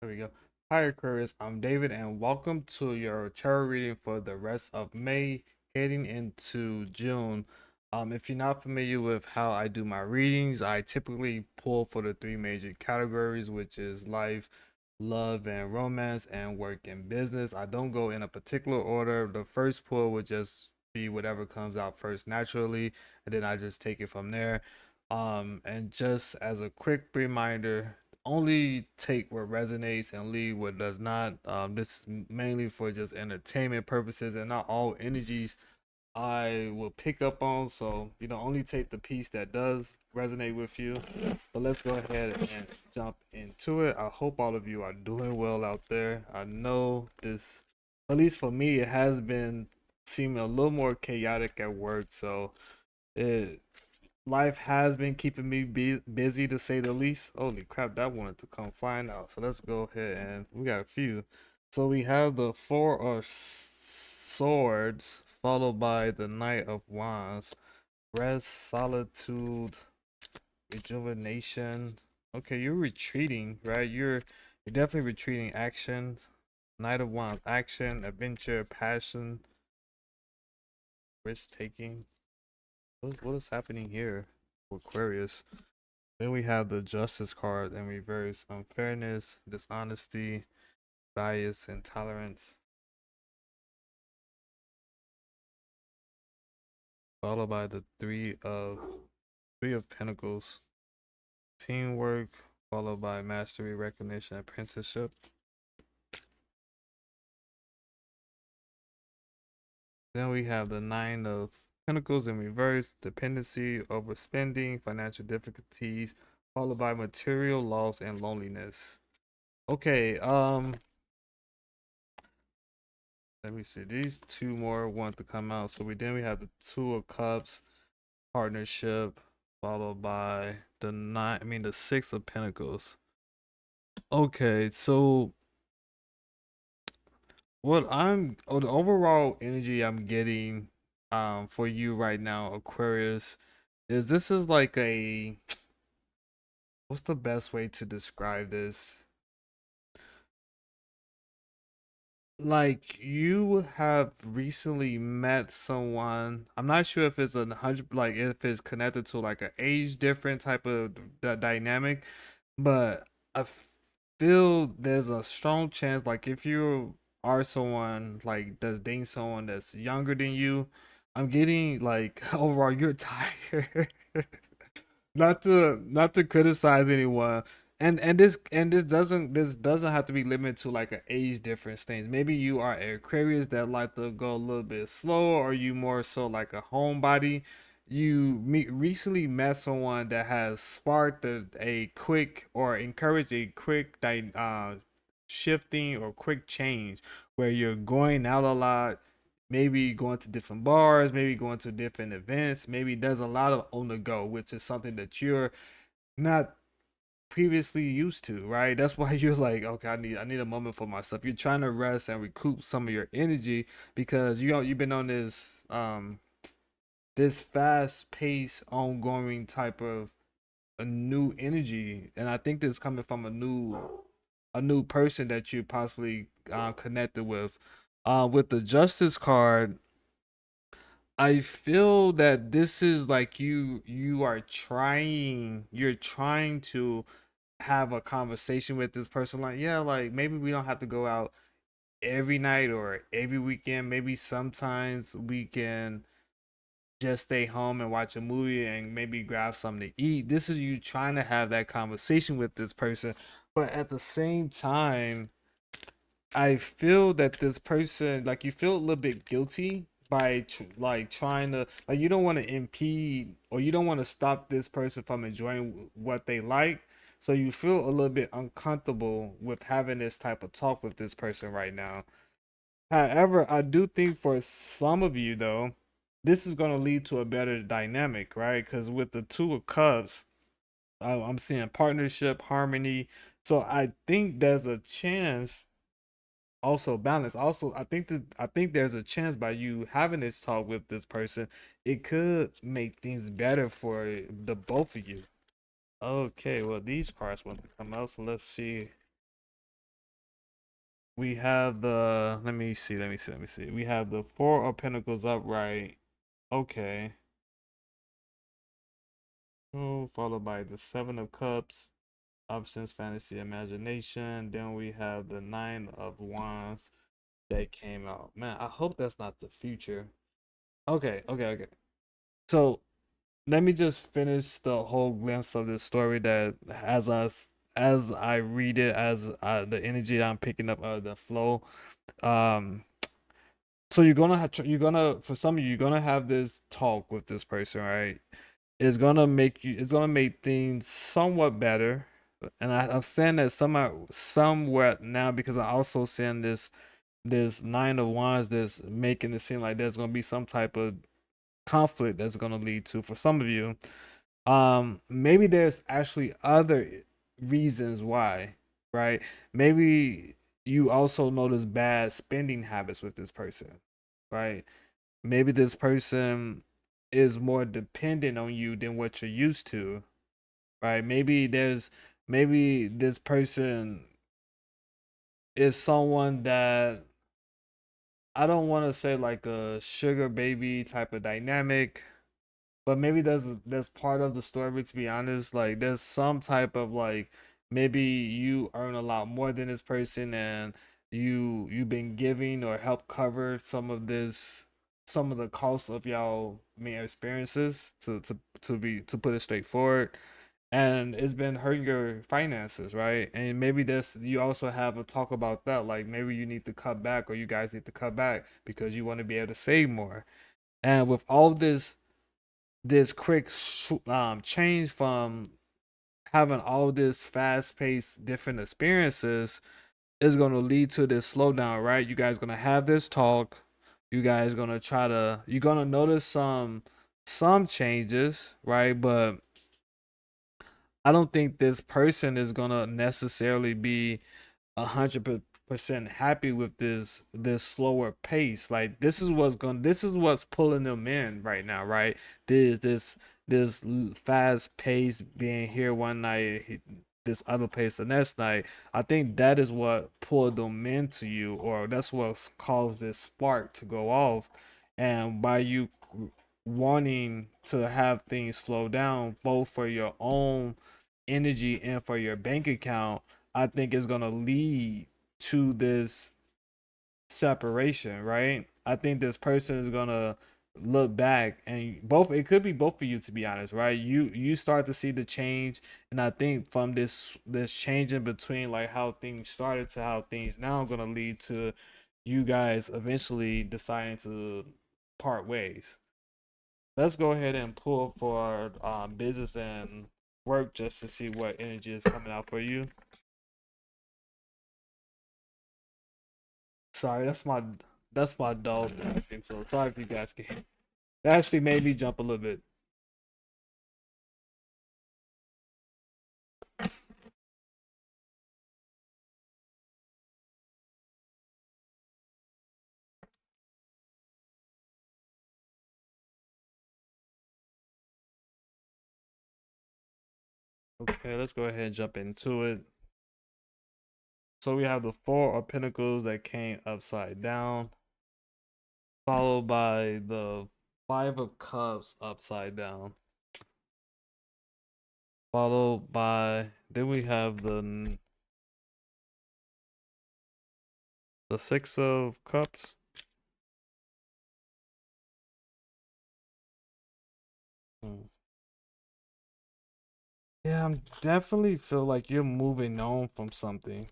There we go. Hi, Aquarius. I'm David, and welcome to your tarot reading for the rest of May, heading into June. If you're not familiar with how I do my readings, I typically pull for the three major categories, which is life, love, and romance, and work and business. I don't go in a particular order. The first pull would just be whatever comes out first naturally, and then I just take it from there. And just as a quick reminder, only take what resonates and leave what does not. This is mainly for just entertainment purposes, and not all energies I will pick up on. So, only take the piece that does resonate with you. But let's go ahead and jump into it. I hope all of you are doing well out there. I know this, at least for me, it has been seeming a little more chaotic at work. So, it life has been keeping me busy, to say the least. Holy crap, that wanted to come flying out. So let's go ahead, and we got a few. So we have the Four of Swords, followed by the Knight of Wands. Rest, solitude, rejuvenation. Okay, you're retreating, right? You're definitely retreating. Action. Knight of Wands, action, adventure, passion, risk taking. What is happening here for Aquarius? Then we have the Justice card in reverse. Unfairness, dishonesty, bias, intolerance. Followed by the Three of Pentacles. Teamwork, followed by mastery, recognition, apprenticeship. Then we have the Nine of Pentacles in reverse. Dependency, overspending, financial difficulties, followed by material loss and loneliness. Okay, let me see. These two more want to come out. So we have the Two of Cups, partnership, followed by the Six of Pentacles. Okay, so the overall energy I'm getting for you right now, Aquarius, is this is like a what's the best way to describe this? Like you have recently met someone. I'm not sure if it's 100, like if it's connected to like an age different type of dynamic, but I feel there's a strong chance, like if you are someone like that's dating someone that's younger than you, I'm getting like overall you're tired. Not to criticize anyone, and this doesn't have to be limited to like an age difference things. Maybe you are Aquarius that like to go a little bit slower, or you more so like a homebody. Recently met someone that has sparked a quick or encouraged a quick shifting or quick change where you're going out a lot, maybe going to different bars, maybe going to different events. Maybe there's a lot of on the go, which is something that you're not previously used to, right? That's why you're like, okay, I need a moment for myself. You're trying to rest and recoup some of your energy because you've been on this fast pace, ongoing type of a new energy, and I think this is coming from a new person that you possibly connected with. With the Justice card, I feel that this is like you're trying to have a conversation with this person, like, yeah, like maybe we don't have to go out every night or every weekend. Maybe sometimes we can just stay home and watch a movie and maybe grab something to eat. This is you trying to have that conversation with this person, but at the same time I feel that this person, like, you feel a little bit guilty by like trying to, like, you don't want to impede or you don't want to stop this person from enjoying what they like. So you feel a little bit uncomfortable with having this type of talk with this person right now. However, I do think for some of you though, this is going to lead to a better dynamic, right? Because with the Two of Cups, I'm seeing partnership, harmony. So I think there's a chance, also balance. Also, I think there's a chance by you having this talk with this person, it could make things better for the both of you. Okay, well these cards want to come out, so let's see We have the let me see. We have the Four of Pentacles upright. Okay. Oh, followed by the Seven of Cups, options, fantasy, imagination. Then we have the Nine of Wands that came out. Man, I hope that's not the future. Okay. So let me just finish the whole glimpse of this story that as I read it, as the energy I'm picking up, the flow. Um, so you're gonna for some of you, you're gonna have this talk with this person, right? It's gonna make things somewhat better. And I'm saying that somewhat now because I also seeing this Nine of Wands that's making it seem like there's gonna be some type of conflict that's gonna lead to for some of you. Maybe there's actually other reasons why, right? Maybe you also notice bad spending habits with this person, right? Maybe this person is more dependent on you than what you're used to, right? Maybe this person is someone that I don't want to say like a sugar baby type of dynamic, but maybe that's part of the story, to be honest. Like there's some type of like maybe you earn a lot more than this person and you've been giving or help cover some of the costs of y'all main experiences to put it straightforward, and it's been hurting your finances, right? And maybe this you also have a talk about that, like maybe you need to cut back or you guys need to cut back because you want to be able to save more. And with all this quick change from having all this fast paced different experiences is going to lead to this slowdown, right? You guys going to have this talk. You guys going to you're going to notice some changes, right? But I don't think this person is going to necessarily be 100% happy with this slower pace. Like this is what's pulling them in right now, right? This fast pace being here one night, this other pace the next night. I think that is what pulled them into you, or that's what caused this spark to go off. And by you wanting to have things slow down, both for your own energy and for your bank account, I think is gonna lead to this separation, right? I think this person is gonna look back and both it could be both of you, to be honest, right? You start to see the change, and I think from this change in between, like how things started to how things now are gonna lead to you guys eventually deciding to part ways. Let's go ahead and pull for business and work just to see what energy is coming out for you. Sorry, that's my dog. So sorry if you guys can. That actually made me jump a little bit. Okay, let's go ahead and jump into it. So we have the Four of Pentacles that came upside down, followed by the Five of Cups upside down, followed by then we have the Six of Cups. Hmm. Yeah, I'm definitely feel like you're moving on from something.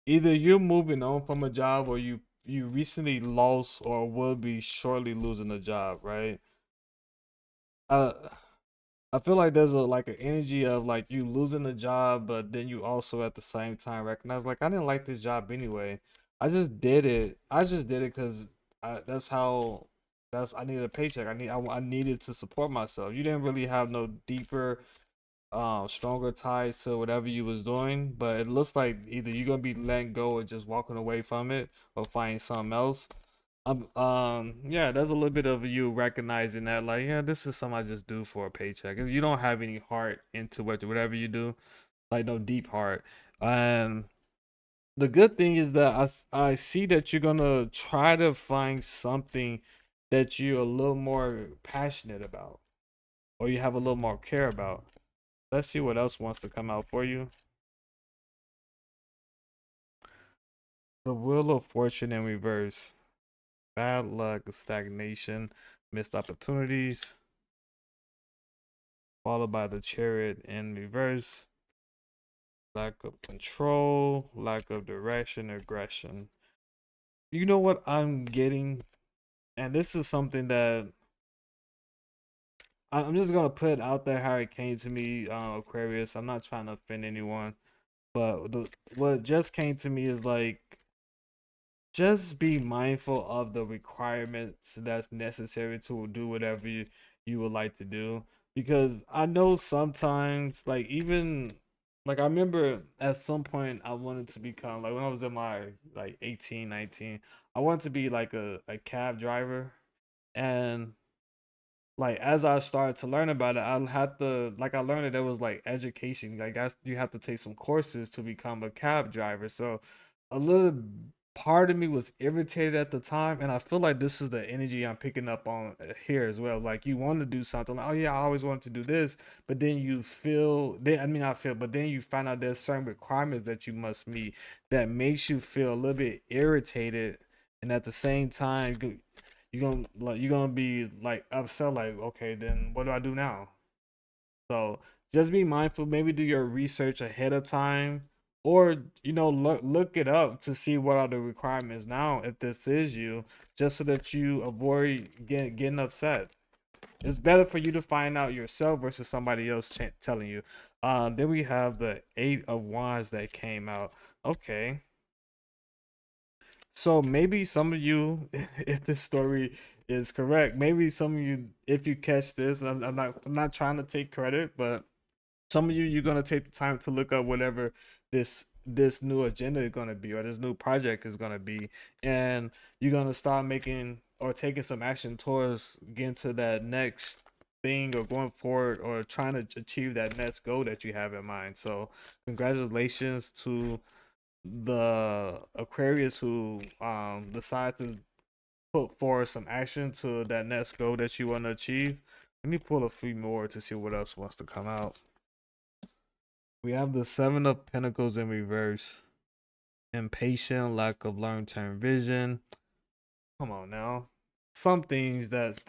Either you're moving on from a job or you recently lost or will be shortly losing a job, right? Uh I feel like there's a like an energy of like you losing a job, but then you also at the same time recognize like I didn't like this job anyway. I just did it. I just did it because that's how that's I needed a paycheck. I needed to support myself. You didn't really have no deeper stronger ties to whatever you was doing, but it looks like either you're gonna be letting go or just walking away from it or finding something else. Yeah, there's a little bit of you recognizing that, like, yeah, this is something I just do for a paycheck. 'Cause you don't have any heart into whatever you do, like no deep heart. Um, The good thing is that I see that you're gonna try to find something that you're a little more passionate about, or you have a little more care about. Let's see what else wants to come out for you. The Wheel of Fortune in reverse. Bad luck, stagnation, missed opportunities, followed by the Chariot in reverse. Lack of control, lack of direction, aggression. You know what I'm getting? And this is something that I'm just gonna put out there how it came to me, Aquarius. I'm not trying to offend anyone, but what just came to me is like just be mindful of the requirements that's necessary to do whatever you would like to do. Because I know sometimes, like even like I remember at some point I wanted to become like when I was in my like 18, 19, I wanted to be like a cab driver. And like as I started to learn about it, I had to like I learned that there was like education. Like you have to take some courses to become a cab driver. So a little part of me was irritated at the time, and I feel like this is the energy I'm picking up on here as well. Like you want to do something, like, oh yeah, I always wanted to do this, but then you feel, then I mean not feel, but then you find out there's certain requirements that you must meet that makes you feel a little bit irritated, and at the same time you're gonna be like upset, like okay, then what do I do now? So just be mindful, maybe do your research ahead of time, or look it up to see what are the requirements now if this is you, just so that you avoid getting upset. It's better for you to find out yourself versus somebody else telling you. Then we have the Eight of Wands that came out. Okay, so maybe some of you, if this story is correct, maybe some of you, if you catch this, I'm not trying to take credit, but some of you, you're gonna take the time to look up whatever this new agenda is gonna be, or this new project is gonna be, and you're gonna start making or taking some action towards getting to that next thing, or going forward, or trying to achieve that next goal that you have in mind. So congratulations to the Aquarius who decide to put forward some action to that next goal that you want to achieve. Let me pull a few more to see what else wants to come out. We have the Seven of Pentacles in reverse. Impatient, lack of long-term vision. Come on now. Some things that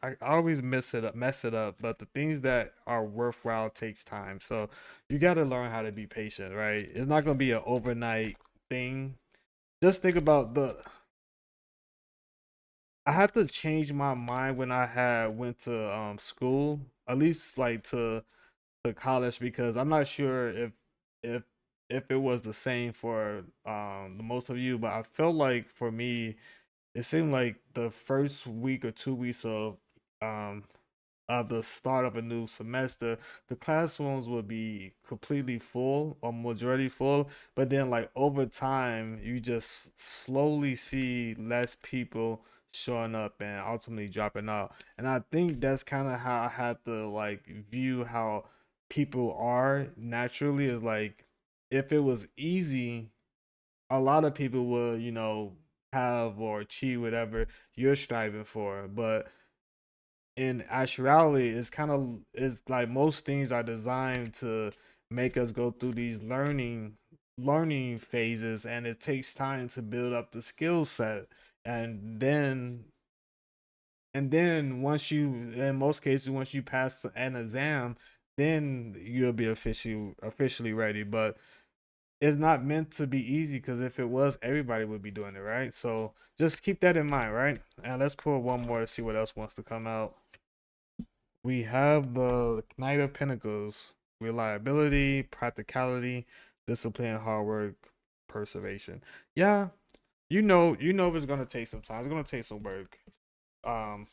I always mess it up, but the things that are worthwhile takes time. So you got to learn how to be patient, right? It's not gonna be an overnight thing. Just think about I had to change my mind when I had went to school, at least like to college, because I'm not sure if if it was the same for the most of you, but I felt like for me it seemed like the first week or 2 weeks um of the start of a new semester, the classrooms would be completely full or majority full. But then, like over time, you just slowly see less people showing up and ultimately dropping out. And I think that's kind of how I had to like view how people are naturally. Is like if it was easy, a lot of people would, have or achieve whatever you're striving for. But in actuality, it's kind of it's like most things are designed to make us go through these learning phases, and it takes time to build up the skill set. And then and then once you, in most cases, once you pass an exam, then you'll be officially ready. But it's not meant to be easy, because if it was, everybody would be doing it, right? So just keep that in mind, right? And let's pull one more to see what else wants to come out. We have the Knight of Pentacles: reliability, practicality, discipline, hard work, perseveration. Yeah, you know it's gonna take some time. It's gonna take some work. Um,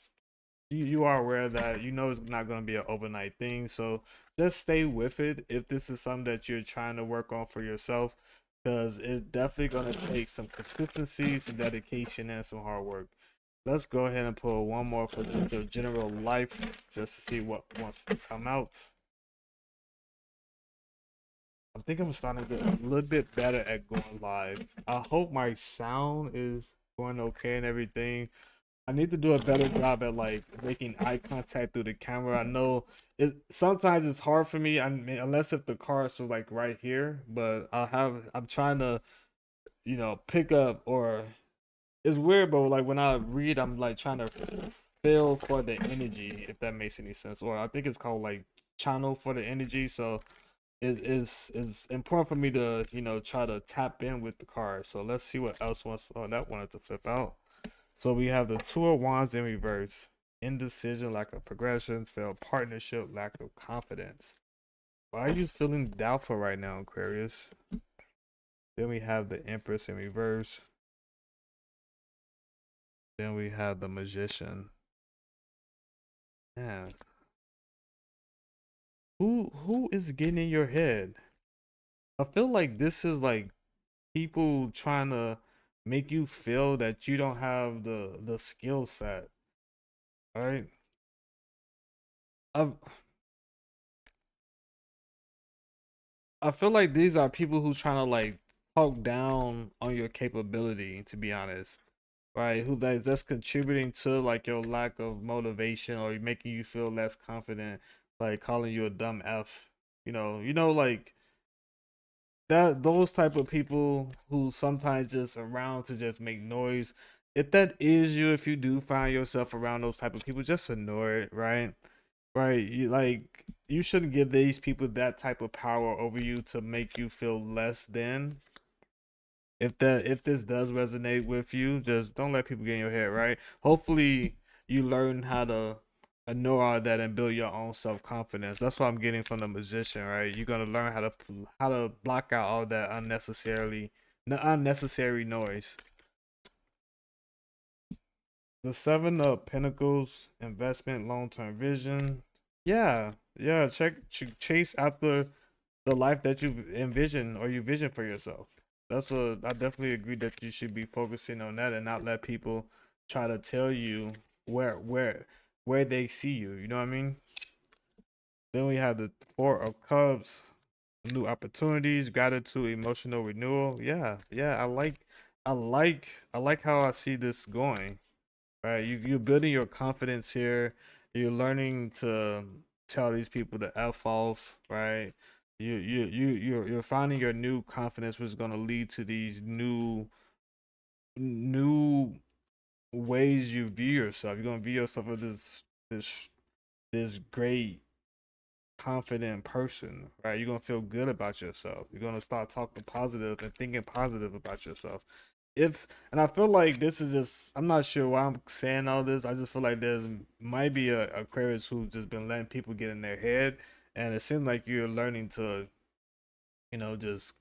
you are aware that it's not gonna be an overnight thing. So just stay with it if this is something that you're trying to work on for yourself, because it's definitely gonna take some consistency, some dedication, and some hard work. Let's go ahead and pull one more for the general life, just to see what wants to come out. I think I'm starting to get a little bit better at going live. I hope my sound is going okay and everything. I need to do a better job at like making eye contact through the camera. I know it sometimes it's hard for me. I mean, unless if the car is just like right here, but I'm trying to, pick up or it's weird, but like when I read, I'm like trying to feel for the energy, if that makes any sense. Or I think it's called like channel for the energy. So it's important for me to try to tap in with the card. So let's see what else wants. Oh, that wanted to flip out. So we have the Two of Wands in reverse. Indecision, lack of progression, failed partnership, lack of confidence. Why are you feeling doubtful right now, Aquarius? Then we have the Empress in reverse. Then we have the Magician. Man, who is getting in your head? I feel like this is like people trying to make you feel that you don't have the skill set, right? I I feel like these are people who trying to like talk down on your capability, to be honest, right? Who that's contributing to like your lack of motivation or making you feel less confident, like calling you a dumb F. Like that those type of people who sometimes just around to just make noise. If that is you, if you do find yourself around those type of people, just ignore it, right? Right, you shouldn't give these people that type of power over you to make you feel less than. If this does resonate with you, just don't let people get in your head, right? Hopefully you learn how to ignore all that and build your own self-confidence. That's what I'm getting from the Magician, right? You're gonna learn how to block out all that unnecessary noise. The Seven of Pentacles, investment, long-term vision. Yeah, yeah. Chase after the life that you envision or you vision for yourself. I definitely agree that you should be focusing on that and not let people try to tell you where where where they see you. You know what I mean? Then we have the Four of Cups, new opportunities, gratitude, emotional renewal. Yeah, yeah. I like how I see this going. Right, you're building your confidence here. You're learning to tell these people to f off. Right, you're finding your new confidence, which is going to lead to these new ways you view yourself. You're going to view yourself as this great confident person. Right, you're going to feel good about yourself. You're going to start talking positive and thinking positive about yourself. If and I feel like this is just I'm not sure why I'm saying all this. I just feel like there's might be a Aquarius who's just been letting people get in their head, and it seems like you're learning to just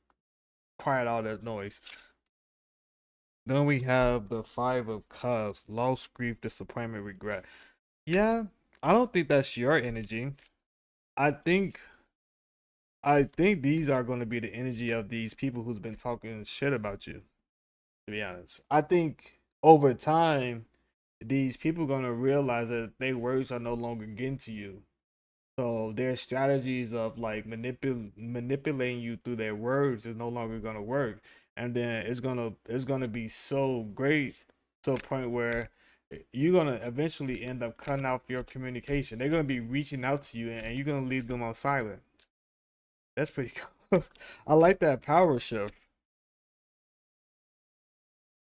quiet all that noise. Then we have the Five of Cups: loss, grief, disappointment, regret. Yeah, I don't think that's your energy. I think I think these are going to be the energy of these people who's been talking shit about you. To be honest, I think over time these people gonna realize that their words are no longer getting to you. So their strategies of like manipulating you through their words is no longer gonna work. And then it's gonna be so great to a point where you're gonna eventually end up cutting off your communication. They're gonna be reaching out to you and you're gonna leave them on silent. That's pretty cool. I like that power shift.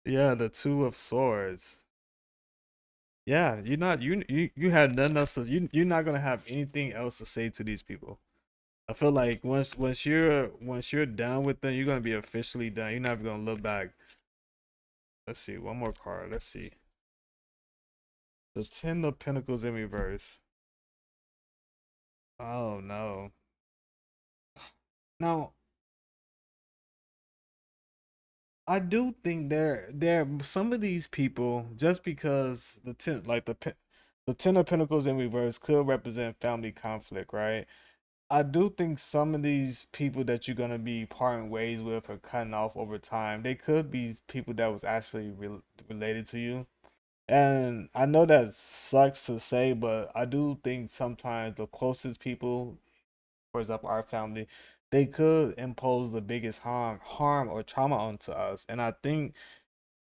Yeah, the Two of Swords. Yeah, you're not you have nothing else to you're not gonna have anything else to say to these people. I feel like once you're done with them, you're gonna be officially done. You're never gonna look back. Let's see, one more card. Let's see. The Ten of Pentacles in reverse. Oh no. Now I do think there some of these people just because the Ten of Pentacles in reverse could represent family conflict, right? I do think some of these people that you're gonna be parting ways with or cutting off over time, they could be people that was actually related to you. And I know that sucks to say, but I do think sometimes the closest people, for example, our family, they could impose the biggest harm or trauma onto us. And I think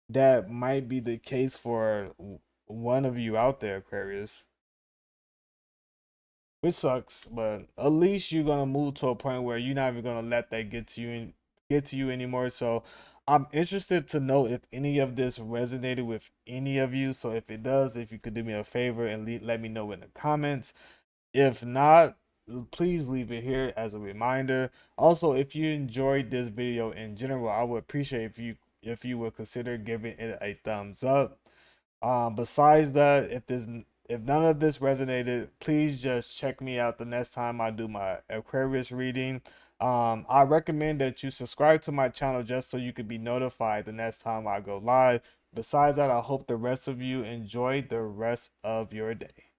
that might be the case for one of you out there, Aquarius, which sucks. But at least you're gonna move to a point where you're not even gonna let that get to you anymore. So I'm interested to know if any of this resonated with any of you. So if it does, if you could do me a favor and let me know in the comments. If not, please leave it here as a reminder. Also, if you enjoyed this video in general, I would appreciate if you would consider giving it a thumbs up. Besides that, if none of this resonated, please just check me out the next time I do my Aquarius reading. I recommend that you subscribe to my channel just so you can be notified the next time I go live. Besides that, I hope the rest of you enjoy the rest of your day.